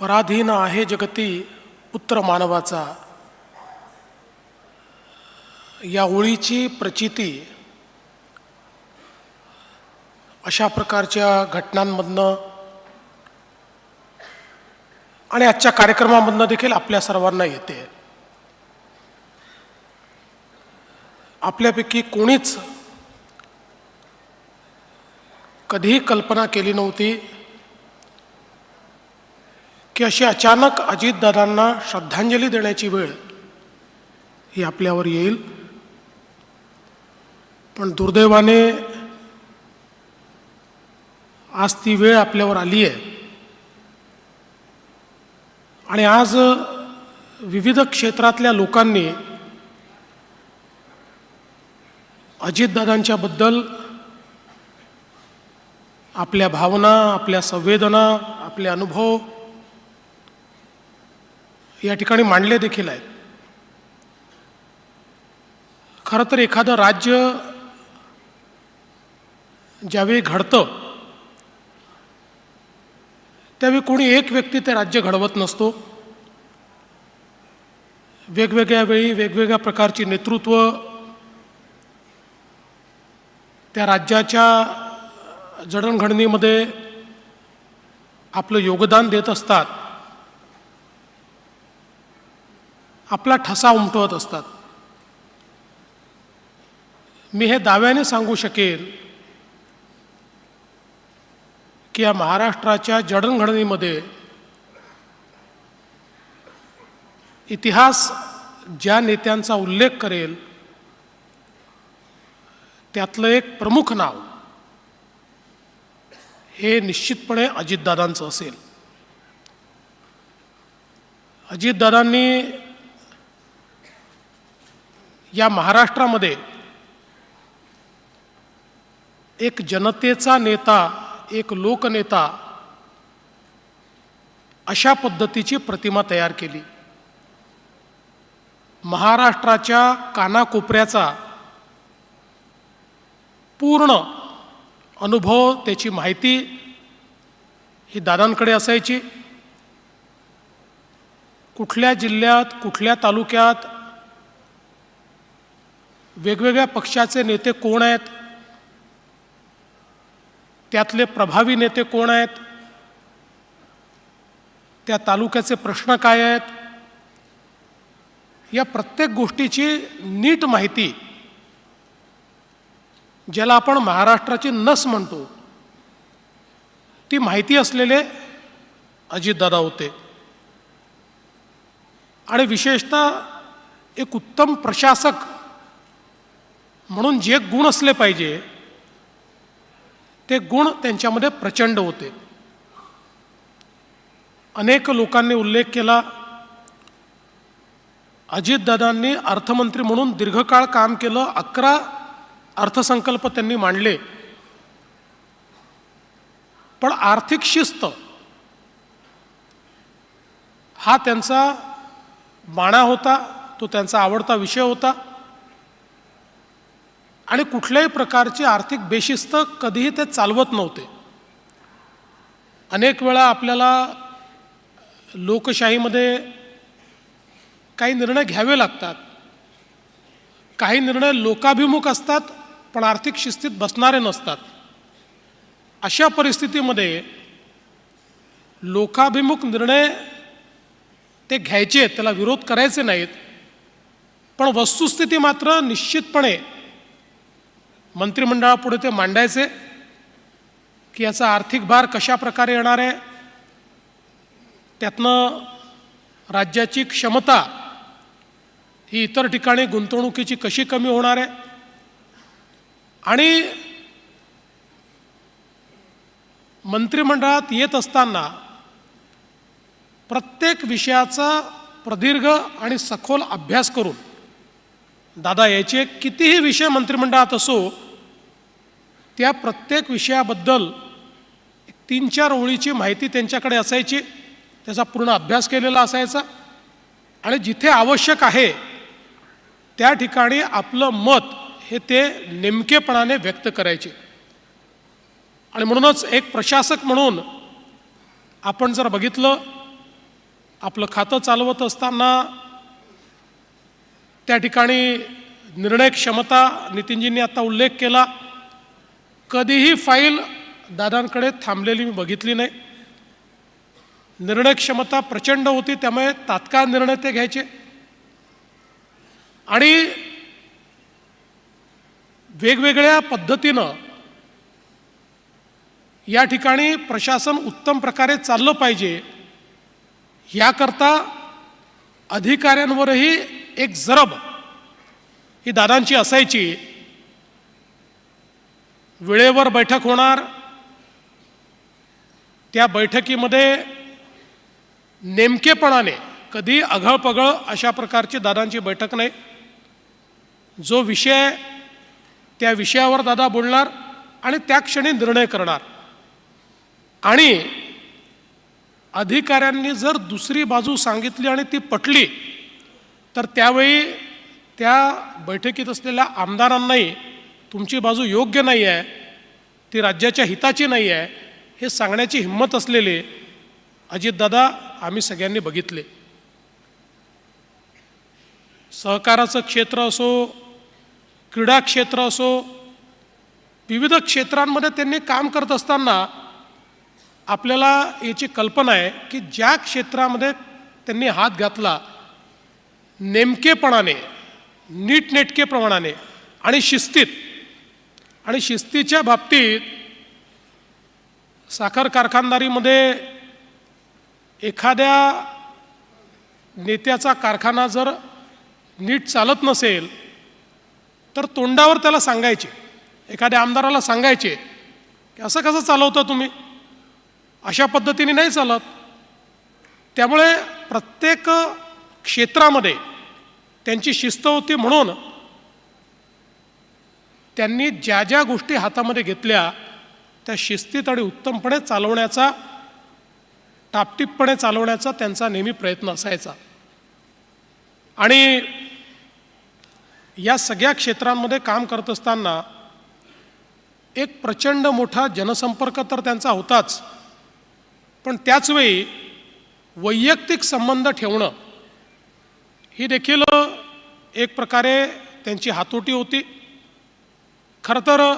पराधीन आहे जगती पुत्र मानवाचा, या ओळीची प्रचिती अशा प्रकारच्या घटनांमधनं आणि आजच्या कार्यक्रमामधनं देखील आपल्या सर्वांना येते. आपल्यापैकी कोणीच कधीही कल्पना केली नव्हती की अशी अचानक अजितदादांना श्रद्धांजली देण्याची वेळ ही आपल्यावर येईल. पण दुर्दैवाने आज ती वेळ आपल्यावर आली आहे आणि आज विविध क्षेत्रातल्या लोकांनी अजितदादांच्या बद्दल आपल्या भावना, आपल्या संवेदना, आपले अनुभव या ठिकाणी मांडले देखील आहेत. खरं तर एखादं राज्य ज्यावेळी घडतं त्यावेळी कोणी एक व्यक्ती ते राज्य घडवत नसतो. वेगवेगळ्या वेळी वेगवेगळ्या प्रकारची नेतृत्व त्या राज्याच्या जडणघडणीमध्ये आपलं योगदान देत असतात, आपला ठसा उमटवत असतात. मी हे दाव्याने सांगू शकेन की या महाराष्ट्राच्या जडणघडणीमध्ये इतिहास ज्या नेत्यांचा उल्लेख करेल त्यातलं एक प्रमुख नाव हे निश्चितपणे अजितदादांचं असेल. अजितदादांनी या महाराष्ट्रामध्ये एक जनतेचा नेता, एक लोकनेता अशा पद्धतीची प्रतिमा तयार केली. महाराष्ट्राच्या कानाकोपऱ्याचा पूर्ण अनुभव, त्याची माहिती ही दादांकडे असायची. कुठल्या जिल्ह्यात, कुठल्या तालुक्यात वेगवेगळ्या पक्षाचे नेते कोण आहेत, त्यातले प्रभावी नेते कोण आहेत, त्या तालुक्याचे प्रश्न काय आहेत, या प्रत्येक गोष्टीची नीट माहिती, ज्याला आपण महाराष्ट्राची नस म्हणतो, ती माहिती असलेले अजितदादा होते. आणि विशेषतः एक उत्तम प्रशासक म्हणून जे गुण असले पाहिजे ते गुण त्यांच्यामध्ये प्रचंड होते. अनेक लोकांनी उल्लेख केला, अजितदादांनी अर्थमंत्री म्हणून दीर्घकाळ काम केलं. 11 अर्थसंकल्प त्यांनी मांडले. पण आर्थिक शिस्त हा त्यांचा बाणा होता, तो त्यांचा आवडता विषय होता. आणि कुठल्याही प्रकारची आर्थिक बेशिस्त कधीही ते चालवत नव्हते. अनेक वेळा आपल्याला लोकशाहीमध्ये काही निर्णय घ्यावे लागतात. काही निर्णय लोकाभिमुख असतात पण आर्थिक शिस्तीत बसणारे नसतात. अशा परिस्थितीमध्ये लोकाभिमुख निर्णय ते घ्यायचे, त्याला विरोध करायचे नाहीत, पण वस्तुस्थिती मात्र निश्चितपणे मंत्रिमंडळापुढे ते मांडायचे की याचा आर्थिक भार कशा प्रकारे येणार आहे, त्यातनं राज्याची क्षमता ही इतर ठिकाणी गुंतवणुकीची कशी कमी होणार आहे. आणि मंत्रिमंडळात येत असताना प्रत्येक विषयाचा प्रदीर्घ आणि सखोल अभ्यास करून दादा यायचे. कितीही विषय मंत्रिमंडळात असो, त्या प्रत्येक विषयाबद्दल 3-4 ओळीची माहिती त्यांच्याकडे असायची, त्याचा पूर्ण अभ्यास केलेला असायचा. आणि जिथे आवश्यक आहे त्या ठिकाणी आपलं मत हे ते नेमकेपणाने व्यक्त करायचे. आणि म्हणूनच एक प्रशासक म्हणून आपण जर बघितलं आपलं खातं चालवत असताना त्या ठिकाणी निर्णय क्षमता नितीनजींनी आता उल्लेख केला, कधीही फाईल दादांकडे थांबलेली मी बघितली नाही. निर्णय क्षमता प्रचंड होती, त्यामुळे तात्काळ निर्णय ते घ्यायचे आणि वेगवेगळ्या पद्धतीनं या ठिकाणी प्रशासन उत्तम प्रकारे चाललं पाहिजे याकरता अधिकाऱ्यांवरही एक जरब ही दादांची असायची. वेळेवर बैठक होणार, त्या बैठकीमध्ये नेमकेपणाने कधी अघळपघळ अशा प्रकारची दादांची बैठक नाही. जो विषय त्या विषयावर दादा बोलणार आणि त्या क्षणी निर्णय करणार. आणि अधिकाऱ्यांनी जर दुसरी बाजू सांगितली आणि ती पटली तर त्यावेळी त्या बैठकीत असलेल्या आमदारांनाही तुमची बाजू योग्य नाही आहे, ती राज्याच्या हिताची नाही आहे, हे सांगण्याची हिंमत असलेले अजितदादा आम्ही सगळ्यांनी बघितले. सहकाराचं क्षेत्र असो, क्रीडा क्षेत्र असो, विविध क्षेत्रांमध्ये त्यांनी काम करत असताना आपल्याला याची कल्पना आहे की ज्या क्षेत्रामध्ये त्यांनी हात घातला नेमकेपणाने, नीटनेटकेप्रमाणे आणि शिस्तीत, आणि शिस्तीच्या बाबतीत साखर कारखानदारीमध्ये एखाद्या नेत्याचा कारखाना जर नीट चालत नसेल तर तोंडावर त्याला सांगायचे, एखाद्या आमदाराला सांगायचे की असं कसं चालवता तुम्ही, अशा पद्धतीने नाही चालत. त्यामुळे प्रत्येक क्षेत्रामध्ये त्यांची शिस्त होती. म्हणून त्यांनी ज्या ज्या गोष्टी हातामध्ये घेतल्या त्या शिस्तीत आणि उत्तमपणे चालवण्याचा, टापटीपपणे चालवण्याचा त्यांचा नेहमी प्रयत्न असायचा. आणि या सगळ्या क्षेत्रांमध्ये काम करत असताना एक प्रचंड मोठा जनसंपर्क तर त्यांचा होताच, पण त्याचवेळी वैयक्तिक संबंध ठेवणं ही देखील एक प्रकारे त्यांची हातोटी होती. खरं तर